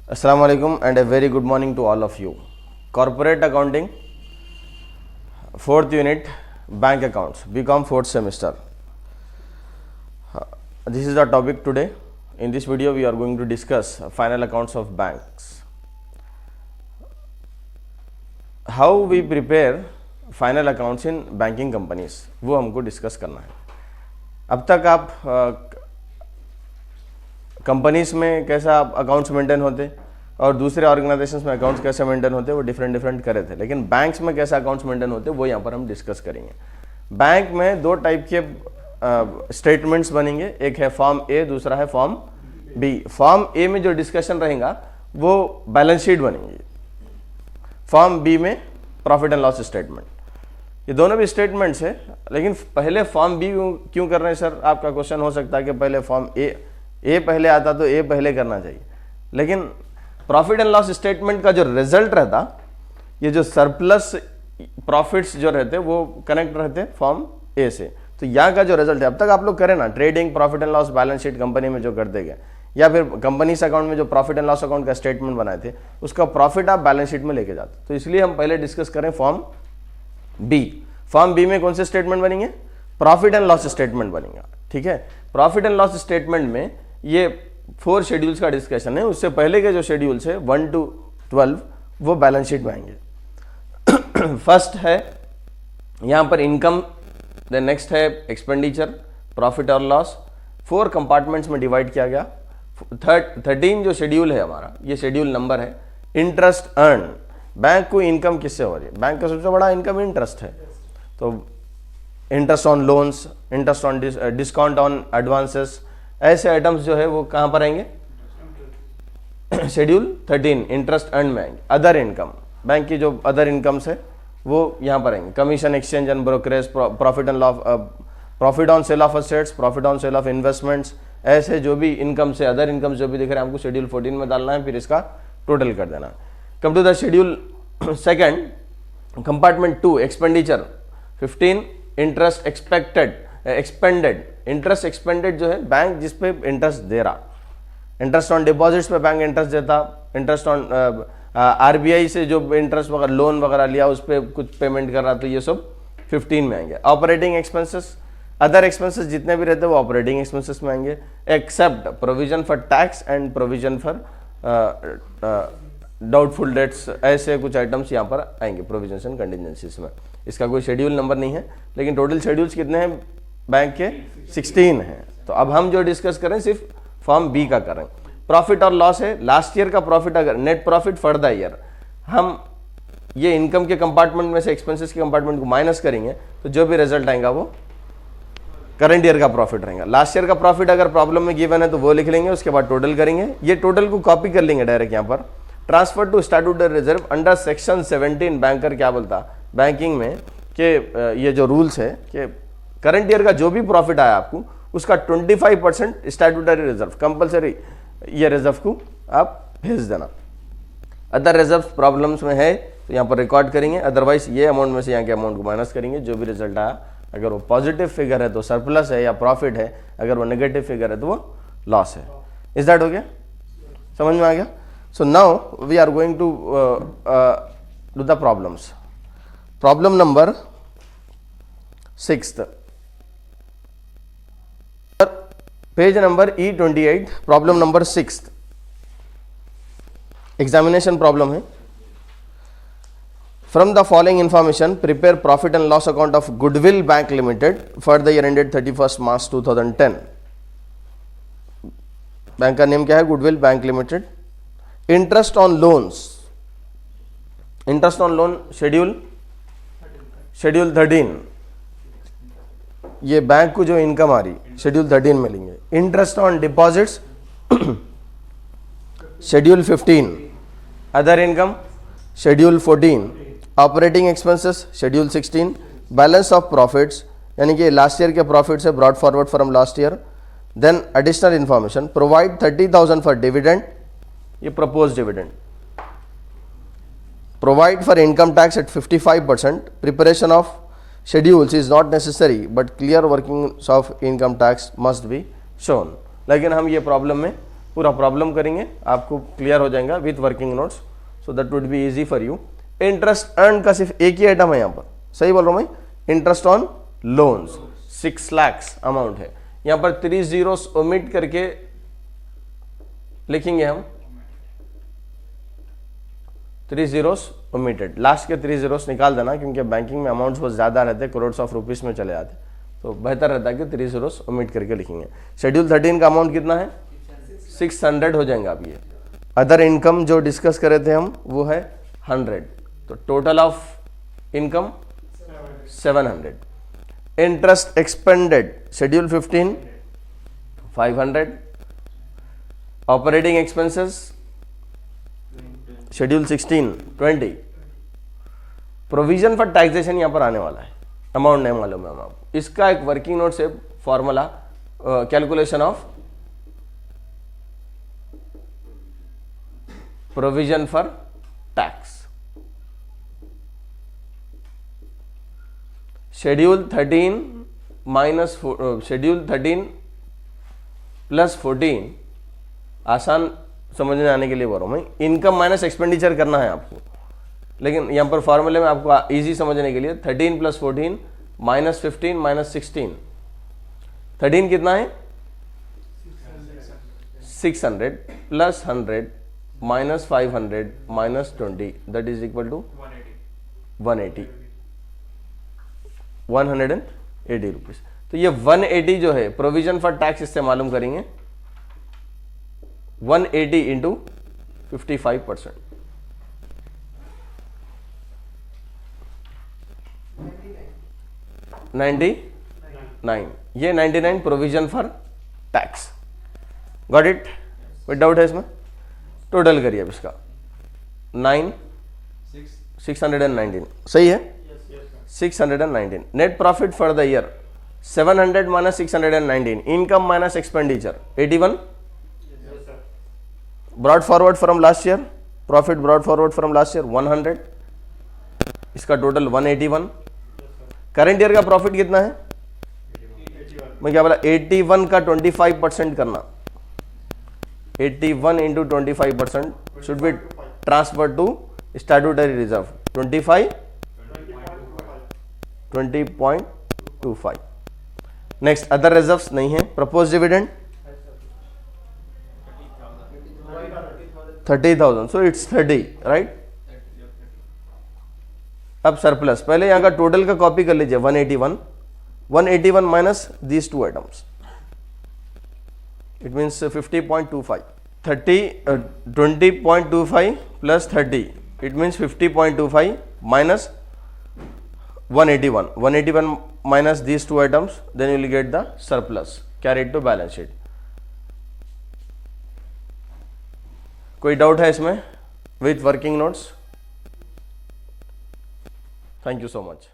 Assalamu alaikum and a very good morning to all of you. Corporate Accounting, 4th unit, Bank Accounts, BCom 4th semester. This is the topic today. In this video, we are going to discuss final accounts of banks. How we prepare final accounts in banking companies, वो हमको discuss करना है. अब तक आप companies में कैसा accounts maintain होते और दूसरे ऑर्गेनाइजेशंस में अकाउंट्स कैसे मेंटेन होते वो डिफरेंट करे थे, लेकिन बैंक्स में कैसे अकाउंट्स मेंटेन होते वो यहाँ पर हम डिस्कस करेंगे. बैंक में दो टाइप के स्टेटमेंट्स बनेंगे, एक है फॉर्म ए, दूसरा है फॉर्म बी. फॉर्म ए में जो डिस्कशन रहेगा वो बैलेंस शीट बनेंगी, फॉर्म बी में प्रॉफिट एंड लॉस स्टेटमेंट. ये दोनों भी स्टेटमेंट्स है, लेकिन पहले फॉर्म बी क्यों कर रहे हैं सर, आपका क्वेश्चन हो सकता है कि पहले फॉर्म ए पहले आता तो ए पहले करना चाहिए, लेकिन प्रॉफिट एंड लॉस स्टेटमेंट का जो रिजल्ट रहता, ये जो सरप्लस प्रॉफिट्स जो रहते वो कनेक्ट रहते फॉर्म ए से. तो यहाँ का जो रिजल्ट है, अब तक आप लोग करें ना, trading profit and loss balance sheet company में जो करते गए, या फिर कंपनीज अकाउंट में जो प्रॉफिट एंड लॉस अकाउंट का स्टेटमेंट बनाए थे, उसका प्रॉफिट आप बैलेंस शीट में लेके जाते. तो इसलिए हम पहले डिस्कस करें फॉर्म बी. फॉर्म बी में कौन से स्टेटमेंट बनेंगे, प्रॉफिट एंड लॉस स्टेटमेंट बनेगा. ठीक है, प्रॉफिट एंड लॉस स्टेटमेंट में ये 4 शेड्यूल्स का डिस्कशन है. उससे पहले के जो शेड्यूल्स है 1 to 12 वो बैलेंस शीट में आएंगे. फर्स्ट है यहाँ पर इनकम, देन नेक्स्ट है एक्सपेंडिचर, प्रॉफिट और लॉस. 4 कंपार्टमेंट्स में डिवाइड किया गया. 13 जो शेड्यूल है हमारा, ये शेड्यूल नंबर है इंटरेस्ट अर्न. बैंक को इनकम किससे हो रही है, बैंक का सबसे बड़ा इनकम इंटरेस्ट है. तो interest on loans, interest on discount on advances, ऐसे आइटम्स जो है वो कहां पर आएंगे, शेड्यूल 13 इंटरेस्ट अर्न में आएंगे. अदर इनकम, बैंक की जो अदर इनकम्स है वो यहां पर आएंगे. Commission, exchange and brokerage, profit and loss, profit on sale of assets, profit on sale of investments, ऐसे जो भी इनकम से अदर इनकम जो भी दिख रहे हैं हमको शेड्यूल 14 में डालना है, फिर इसका टोटल कर देना. Come to the schedule second, compartment 2 expenditure 15 interest expended. Interest expended जो है बैंक जिस पे इंटरेस्ट दे रहा, इंटरेस्ट ऑन डिपॉजिट्स पे बैंक इंटरेस्ट देता, इंटरेस्ट ऑन आरबीआई से जो इंटरेस्ट वगैरह लोन वगैरह लिया उस पर कुछ पेमेंट कर रहा, तो ये सब 15 में आएंगे. ऑपरेटिंग एक्सपेंसेस, अदर एक्सपेंसेस जितने भी रहते हैं वो ऑपरेटिंग एक्सपेंसेस में आएंगे, except provision for tax and provision for doubtful debts. ऐसे कुछ आइटम्स यहाँ पर आएंगे प्रोविजंस एंड कंटिजेंसीज में. इसका कोई शेड्यूल नंबर नहीं है, लेकिन टोटल शेड्यूल्स कितने हैं बैंक के, 16 हैं. तो अब हम जो डिस्कस करें सिर्फ फॉर्म बी का करें. प्रॉफिट और लॉस है, लास्ट ईयर का प्रॉफिट, अगर net profit for the year, हम ये इनकम के कंपार्टमेंट में से एक्सपेंसेस के कंपार्टमेंट को माइनस करेंगे तो जो भी रिजल्ट आएगा वो करंट ईयर का प्रॉफिट रहेगा. लास्ट ईयर का प्रॉफिट अगर प्रॉब्लम में गिवन है तो वो लिख लेंगे, उसके बाद टोटल करेंगे. ये टोटल को कॉपी कर लेंगे डायरेक्ट यहाँ पर. Transfer to statutory reserve under section 17. Banker क्या बोलता बैंकिंग में कि ये जो रूल्स है कि करंट ईयर का जो भी प्रॉफिट आया आपको उसका 25% स्टैट्यूटरी रिजर्व कंपलसरी, ये रिजर्व को आप भेज देना. अदर रिजर्व प्रॉब्लम्स में है तो यहाँ पर रिकॉर्ड करेंगे, अदरवाइज ये अमाउंट में से यहाँ के अमाउंट को माइनस करेंगे. जो भी रिजल्ट आया, अगर वो पॉजिटिव फिगर है तो सरप्लस है या प्रॉफिट है, अगर वो नेगेटिव फिगर है तो वो लॉस है. इज दैट हो गया, समझ में आ गया? So now we are going to do the problems. Problem number 6, page number E28, problem number 6, examination problem है. From the following information prepare profit and loss account of Goodwill Bank Limited for the year ended 31 March 2010. Bank का name क्या है, Goodwill Bank Limited. Interest on loans, interest on loan schedule 13, ये bank को जो income आ रही schedule 13 में लेंगे. Interest on deposits schedule 15, other income schedule 14, operating expenses schedule 16, balance of profits यानी कि लास्ट ईयर के प्रॉफिट्स है brought forward from last year. Then additional information, provide 30,000 for dividend, ये propose dividend. Provide for income tax at 55%. Preparation of schedules is not necessary, but clear workings of income tax must be shown. लेकिन हम ये problem में पूरा problem करेंगे, आपको clear हो जाएगा with working notes, so that would be easy for you. Interest earn का सिर्फ एक ही आइटम है यहाँ पर, सही बोल रहा हूँ मैं, interest on loans 6 lakh amount है। यहाँ पर 3 zeros ओमिट करके लिखेंगे हम, 3 zeros ओमिटेड, लास्ट के 3 zeros निकाल देना, क्योंकि बैंकिंग में अमाउंट्स बहुत ज़्यादा रहते, करोड्स ऑफ रुपीस में चले जाते, तो बेहतर रहता है कि 3 zeros ओमिट करके लिखेंगे। शेड्यूल 13 का अमाउंट कितना है, 600 हो जाएंगे आप ये। अदर इनकम जो डिस्कस करे थे हम वो है 100, तो total of income 700। Interest expanded schedule 15 500। Operating expenses schedule 16 20। Provision for taxation यहां पर आने वाला है, अमाउंट नहीं मालूम है हम आपको, इसका एक वर्किंग नोट से formula calculation of provision for tax. Schedule 13 minus schedule 13 plus 14 आसान समझने आने के लिए बोल रहा हूं मैं, इनकम माइनस एक्सपेंडिचर करना है आपको, लेकिन यहां पर फॉर्मूले में आपको इजी समझने के लिए 13 प्लस 14 माइनस 15 माइनस 16, 13 कितना है 600 plus 100 minus 500 minus 20, that is equal to 180 rupees. तो ये 180 जो है प्रोविजन फॉर टैक्स, इससे मालूम करेंगे 180 इंटू 55%, 99, ये 99 provision for tax. Got it? कोई डाउट है इसमें? टोटल करिए अब इसका 619, सही है 619। Net profit for the year 700 minus 619, income minus expenditure 81, brought forward from last year, profit brought forward from last year 100, इसका टोटल 181। करंट ईयर का प्रॉफिट कितना है, मैं क्या बोला, 81 का 25% करना, 81 into 25% should be transfer to statutory reserve 20.25। Next other reserves नहीं है। Propose dividend 30,000, so it's 30, right. अब सरप्लस, पहले यहां का टोटल का कॉपी कर लीजिए 181 minus these two items, it means 50.25, 20.25 plus 30, it means 50.25 minus 181 minus these two items, then you will get the surplus carried to balance sheet. कोई doubt है इसमें with working notes? Thank you so much.